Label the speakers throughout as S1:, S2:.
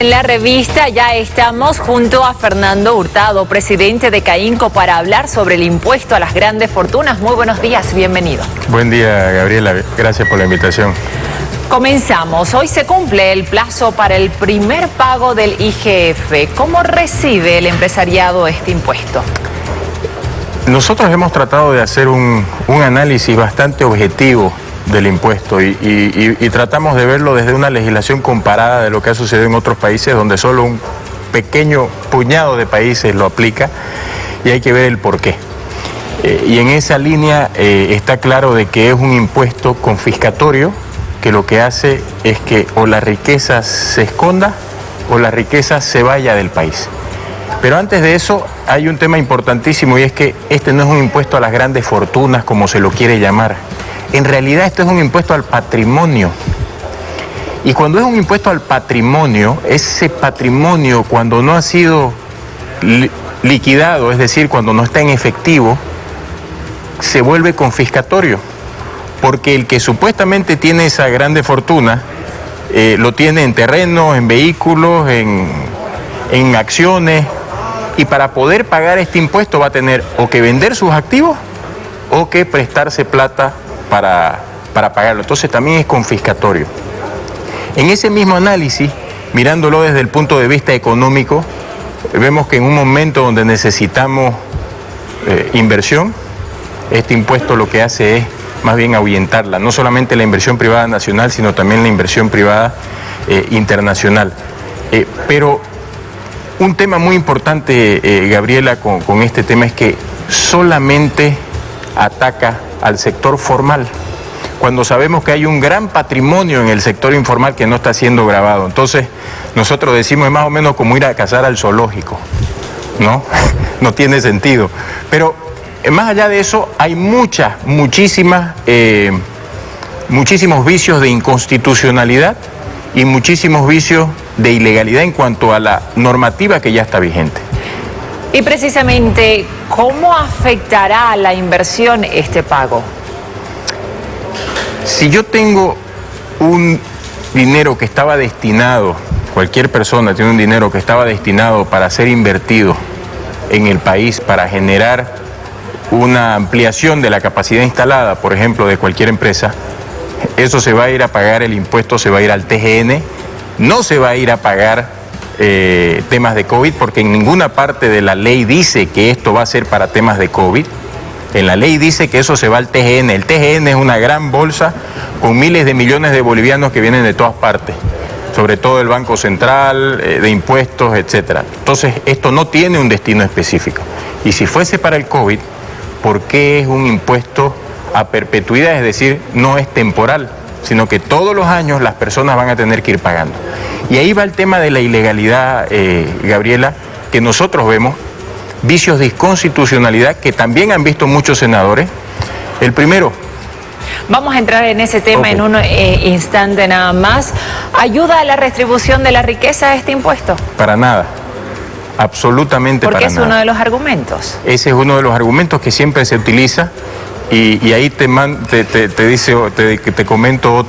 S1: En la revista ya estamos junto a Fernando Hurtado, presidente de CAINCO, para hablar sobre el impuesto a las grandes fortunas. Muy buenos días, bienvenido.
S2: Buen día, Gabriela, gracias por la invitación.
S1: Comenzamos. Hoy se cumple el plazo para el primer pago del IGF. ¿Cómo recibe el empresariado este impuesto?
S2: Nosotros hemos tratado de hacer un análisis bastante objetivo del impuesto y tratamos de verlo desde una legislación comparada de lo que ha sucedido en otros países donde solo un pequeño puñado de países lo aplica y hay que ver el porqué. Y en esa línea está claro de que es un impuesto confiscatorio que lo que hace es que o la riqueza se esconda o la riqueza se vaya del país. Pero antes de eso hay un tema importantísimo y es que este no es un impuesto a las grandes fortunas como se lo quiere llamar. En realidad esto es un impuesto al patrimonio. Y cuando es un impuesto al patrimonio, ese patrimonio cuando no ha sido liquidado, es decir, cuando no está en efectivo, se vuelve confiscatorio. Porque el que supuestamente tiene esa grande fortuna, lo tiene en terrenos, en vehículos, en acciones, y para poder pagar este impuesto va a tener o que vender sus activos o que prestarse plata para pagarlo. Entonces también es confiscatorio. En ese mismo análisis, mirándolo desde el punto de vista económico, vemos que en un momento donde necesitamos inversión, este impuesto lo que hace es más bien ahuyentarla, no solamente la inversión privada nacional, sino también la inversión privada internacional. Pero un tema muy importante, Gabriela, con este tema es que solamente ataca al sector formal, cuando sabemos que hay un gran patrimonio en el sector informal que no está siendo grabado. Entonces, nosotros decimos es más o menos como ir a cazar al zoológico, ¿no? No tiene sentido. Pero más allá de eso, hay muchísimos vicios de inconstitucionalidad y muchísimos vicios de ilegalidad en cuanto a la normativa que ya está vigente.
S1: Y precisamente, ¿cómo afectará a la inversión este pago?
S2: Si yo tengo un dinero que estaba destinado, cualquier persona tiene un dinero que estaba destinado para ser invertido en el país, para generar una ampliación de la capacidad instalada, por ejemplo, de cualquier empresa, eso se va a ir a pagar, el impuesto se va a ir al TGN, no se va a ir a pagar temas de COVID, porque en ninguna parte de la ley dice que esto va a ser para temas de COVID. En la ley dice que eso se va al TGN. El TGN es una gran bolsa con miles de millones de bolivianos que vienen de todas partes, sobre todo el Banco Central, de impuestos, etcétera. Entonces, esto no tiene un destino específico. Y si fuese para el COVID, ¿por qué es un impuesto a perpetuidad? Es decir, no es temporal, sino que todos los años las personas van a tener que ir pagando. Y ahí va el tema de la ilegalidad, Gabriela, que nosotros vemos, vicios de inconstitucionalidad que también han visto muchos senadores. El primero.
S1: Vamos a entrar en ese tema en un instante nada más. ¿Ayuda a la redistribución de la riqueza este impuesto?
S2: Para nada. Absolutamente para nada.
S1: Porque es uno de los argumentos.
S2: Ese es uno de los argumentos que siempre se utiliza y ahí te comento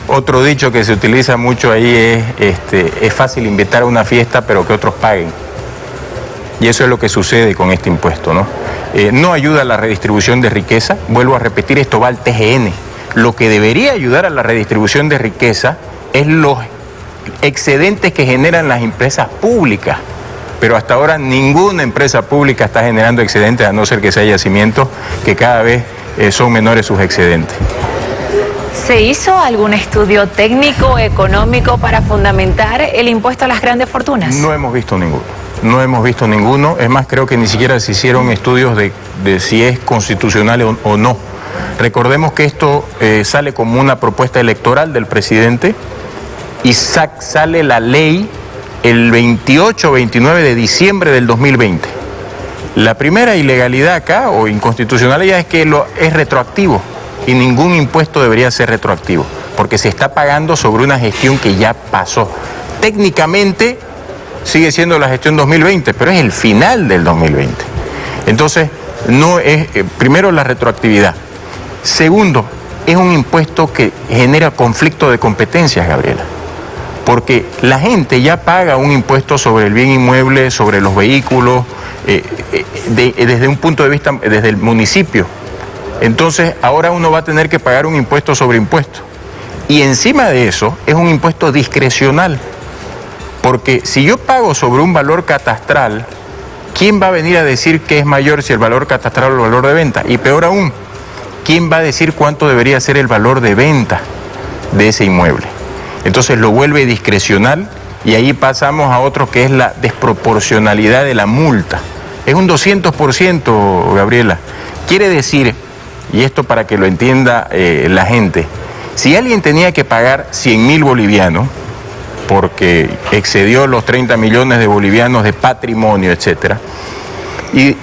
S2: otro dicho que se utiliza mucho ahí es fácil invitar a una fiesta pero que otros paguen. Y eso es lo que sucede con este impuesto, ¿no? No ayuda a la redistribución de riqueza, vuelvo a repetir, esto va al TGN. Lo que debería ayudar a la redistribución de riqueza es los excedentes que generan las empresas públicas. Pero hasta ahora ninguna empresa pública está generando excedentes, a no ser que sea yacimientos, que cada vez son menores sus excedentes.
S1: ¿Se hizo algún estudio técnico, económico para fundamentar el impuesto a las grandes fortunas?
S2: No hemos visto ninguno. No hemos visto ninguno. Es más, creo que ni siquiera se hicieron estudios de si es constitucional o no. Recordemos que esto sale como una propuesta electoral del presidente y sale la ley el 28 o 29 de diciembre del 2020. La primera ilegalidad acá, o inconstitucionalidad, es que es retroactivo y ningún impuesto debería ser retroactivo, porque se está pagando sobre una gestión que ya pasó. Técnicamente sigue siendo la gestión 2020, pero es el final del 2020. Entonces, no es, primero, la retroactividad. Segundo, es un impuesto que genera conflicto de competencias, Gabriela. porque la gente ya paga un impuesto sobre el bien inmueble, sobre los vehículos, desde un punto de vista, desde el municipio. Entonces, ahora uno va a tener que pagar un impuesto sobre impuesto. Y encima de eso, es un impuesto discrecional. Porque si yo pago sobre un valor catastral, ¿quién va a venir a decir que es mayor si el valor catastral o el valor de venta? Y peor aún, ¿quién va a decir cuánto debería ser el valor de venta de ese inmueble? Entonces lo vuelve discrecional y ahí pasamos a otro que es la desproporcionalidad de la multa. Es un 200%, Gabriela. Quiere decir, y esto para que lo entienda la gente, si alguien tenía que pagar 100.000 bolivianos, porque excedió los 30 millones de bolivianos de patrimonio, etcétera, y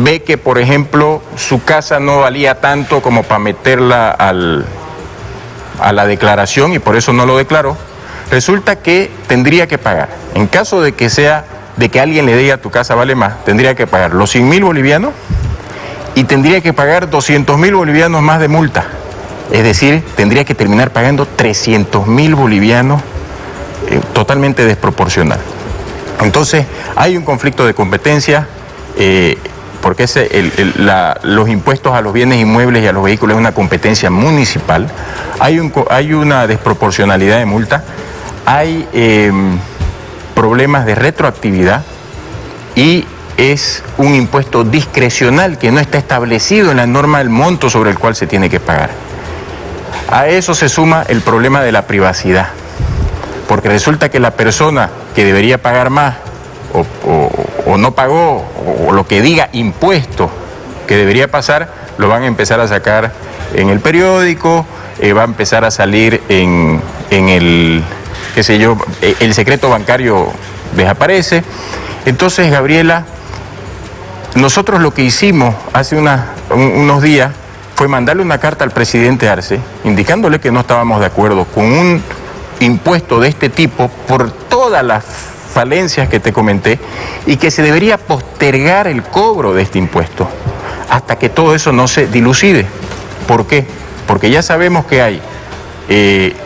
S2: ve que, por ejemplo, su casa no valía tanto como para meterla a la declaración y por eso no lo declaró, resulta que tendría que pagar. En caso de que alguien le diga tu casa vale más, tendría que pagar los 100.000 bolivianos y tendría que pagar 200.000 bolivianos más de multa. Es decir, tendría que terminar pagando 300.000 bolivianos, totalmente desproporcional. Entonces, hay un conflicto de competencia, porque los impuestos a los bienes inmuebles y a los vehículos es una competencia municipal. Hay una desproporcionalidad de multa, hay problemas de retroactividad y es un impuesto discrecional que no está establecido en la norma del monto sobre el cual se tiene que pagar. A eso se suma el problema de la privacidad, porque resulta que la persona que debería pagar más o no pagó, o lo que diga impuesto que debería pasar, lo van a empezar a sacar en el periódico, va a empezar a salir en el, qué sé yo, el secreto bancario desaparece. Entonces, Gabriela, nosotros lo que hicimos hace unos días fue mandarle una carta al presidente Arce, indicándole que no estábamos de acuerdo con un impuesto de este tipo por todas las falencias que te comenté y que se debería postergar el cobro de este impuesto hasta que todo eso no se dilucide. ¿Por qué? Porque ya sabemos que hay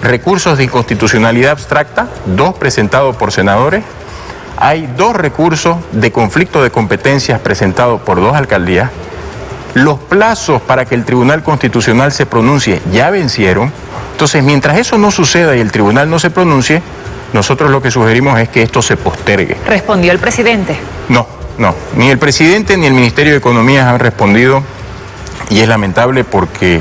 S2: recursos de inconstitucionalidad abstracta, 2 presentados por senadores, hay 2 recursos de conflicto de competencias presentados por 2 alcaldías, los plazos para que el Tribunal Constitucional se pronuncie ya vencieron. Entonces, mientras eso no suceda y el tribunal no se pronuncie, nosotros lo que sugerimos es que esto se postergue.
S1: ¿Respondió el presidente?
S2: No, ni el presidente ni el Ministerio de Economía han respondido y es lamentable porque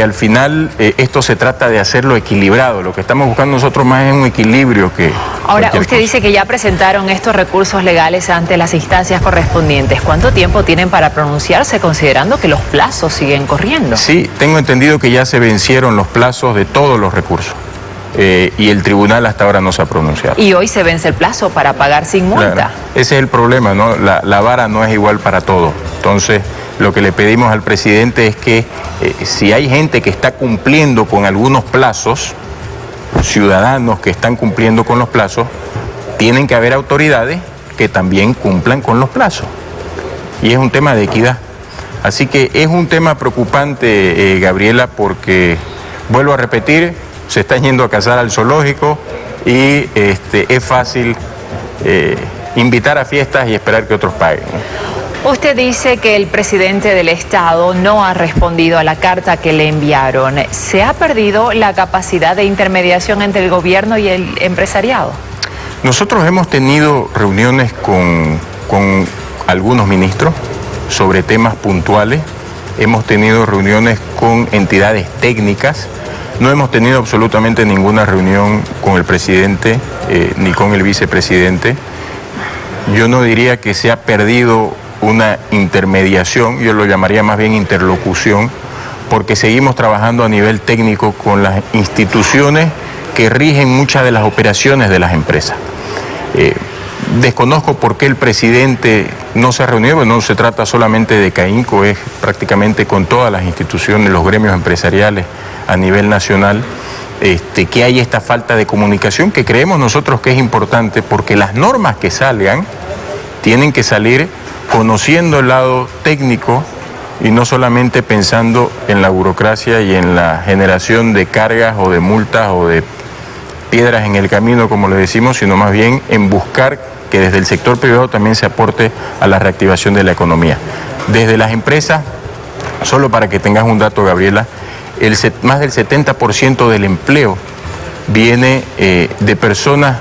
S2: al final esto se trata de hacerlo equilibrado. Lo que estamos buscando nosotros más es un equilibrio que...
S1: Ahora, usted dice que ya presentaron estos recursos legales ante las instancias correspondientes. ¿Cuánto tiempo tienen para pronunciarse, considerando que los plazos siguen corriendo? Sí,
S2: tengo entendido que ya se vencieron los plazos de todos los recursos. Y el tribunal hasta ahora no se ha pronunciado.
S1: Y hoy se vence el plazo para pagar sin multa.
S2: Claro, ese es el problema, ¿no? La vara no es igual para todos. Entonces, lo que le pedimos al presidente es que si hay gente que está cumpliendo con algunos plazos, ciudadanos que están cumpliendo con los plazos, tienen que haber autoridades que también cumplan con los plazos. Y es un tema de equidad. Así que es un tema preocupante, Gabriela, porque, vuelvo a repetir, se están yendo a cazar al zoológico y es fácil invitar a fiestas y esperar que otros paguen.
S1: Usted dice que el presidente del Estado no ha respondido a la carta que le enviaron. ¿Se ha perdido la capacidad de intermediación entre el gobierno y el empresariado?
S2: Nosotros hemos tenido reuniones con algunos ministros sobre temas puntuales. Hemos tenido reuniones con entidades técnicas. No hemos tenido absolutamente ninguna reunión con el presidente ni con el vicepresidente. Yo no diría que se ha perdido una intermediación, yo lo llamaría más bien interlocución, porque seguimos trabajando a nivel técnico con las instituciones que rigen muchas de las operaciones de las empresas. Desconozco por qué el presidente no se ha reunido, no se trata solamente de CAINCO, es prácticamente con todas las instituciones, los gremios empresariales a nivel nacional, que hay esta falta de comunicación que creemos nosotros que es importante porque las normas que salgan tienen que salir conociendo el lado técnico y no solamente pensando en la burocracia y en la generación de cargas o de multas piedras en el camino, como le decimos, sino más bien en buscar que desde el sector privado también se aporte a la reactivación de la economía. Desde las empresas, solo para que tengas un dato, Gabriela, más del 70% del empleo viene de personas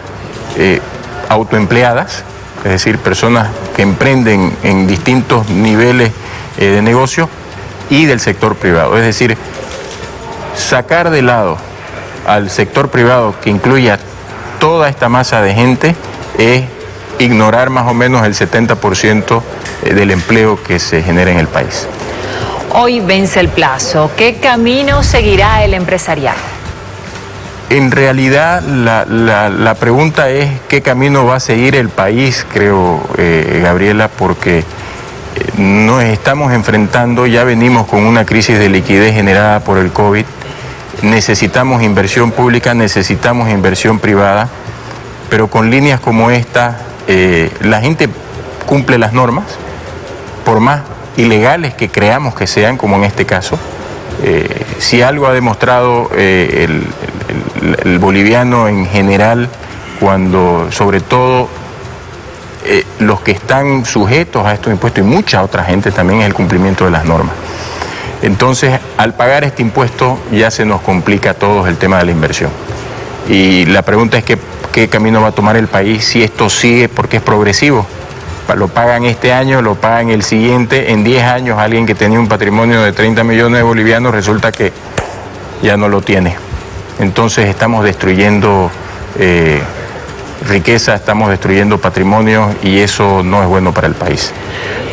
S2: autoempleadas, es decir, personas que emprenden en distintos niveles de negocio, y del sector privado. Es decir, sacar de lado al sector privado, que incluya toda esta masa de gente, es ignorar más o menos el 70% del empleo que se genera en el país.
S1: Hoy vence el plazo. ¿Qué camino seguirá el empresariado?
S2: En realidad, la pregunta es qué camino va a seguir el país, creo, Gabriela, porque nos estamos enfrentando, ya venimos con una crisis de liquidez generada por el COVID, necesitamos inversión pública, necesitamos inversión privada, pero con líneas como esta, la gente cumple las normas, por más ilegales que creamos que sean, como en este caso. Si algo ha demostrado el boliviano en general, cuando sobre todo los que están sujetos a estos impuestos y mucha otra gente también, es el cumplimiento de las normas. Entonces, al pagar este impuesto ya se nos complica a todos el tema de la inversión. Y la pregunta es qué camino va a tomar el país si esto sigue, porque es progresivo. Lo pagan este año, lo pagan el siguiente, en 10 años alguien que tenía un patrimonio de 30 millones de bolivianos resulta que ya no lo tiene. Entonces estamos destruyendo riqueza, estamos destruyendo patrimonio, y eso no es bueno para el país.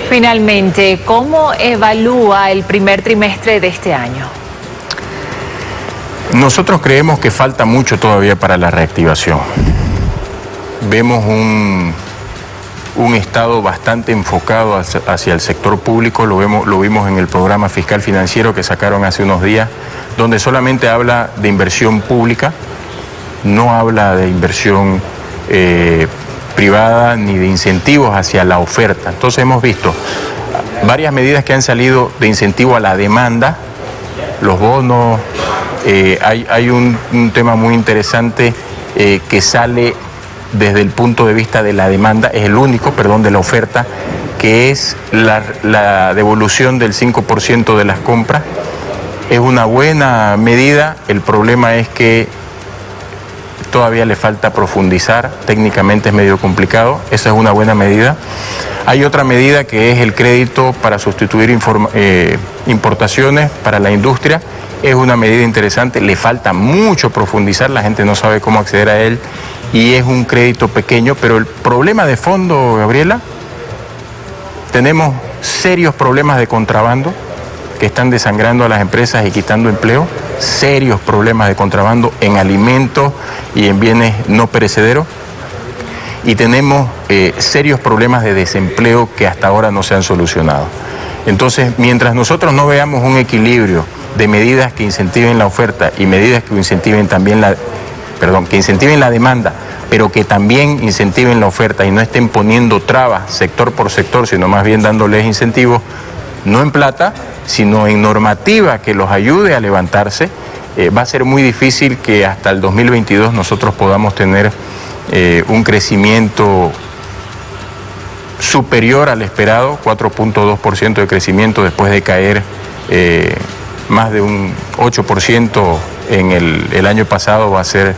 S1: Finalmente, ¿cómo evalúa el primer trimestre de este año?
S2: Nosotros creemos que falta mucho todavía para la reactivación. Vemos un Estado bastante enfocado hacia el sector público, lo vimos en el programa fiscal financiero que sacaron hace unos días, donde solamente habla de inversión pública, no habla de inversión privada ni de incentivos hacia la oferta. Entonces hemos visto varias medidas que han salido de incentivo a la demanda, los bonos, hay un tema muy interesante que sale desde el punto de vista de la demanda, es el único, perdón, de la oferta, que es la devolución del 5% de las compras. Es una buena medida, el problema es que todavía le falta profundizar, técnicamente es medio complicado, esa es una buena medida. Hay otra medida que es el crédito para sustituir importaciones para la industria, es una medida interesante, le falta mucho profundizar, la gente no sabe cómo acceder a él, y es un crédito pequeño, pero el problema de fondo, Gabriela, tenemos serios problemas de contrabando que están desangrando a las empresas y quitando empleo, serios problemas de contrabando en alimentos y en bienes no perecederos, y tenemos serios problemas de desempleo que hasta ahora no se han solucionado. Entonces, mientras nosotros no veamos un equilibrio de medidas que incentiven la oferta y medidas que incentiven también que incentiven la demanda, pero que también incentiven la oferta y no estén poniendo trabas sector por sector, sino más bien dándoles incentivos, no en plata, sino en normativa que los ayude a levantarse, va a ser muy difícil que hasta el 2022 nosotros podamos tener un crecimiento superior al esperado, 4.2% de crecimiento después de caer más de un 8% en el año pasado. Va a ser,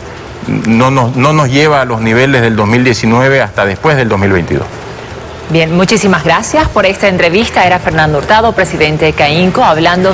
S2: no nos lleva a los niveles del 2019 hasta después del 2022.
S1: Bien, muchísimas gracias por esta entrevista. Era Fernando Hurtado, presidente de CAINCO, hablando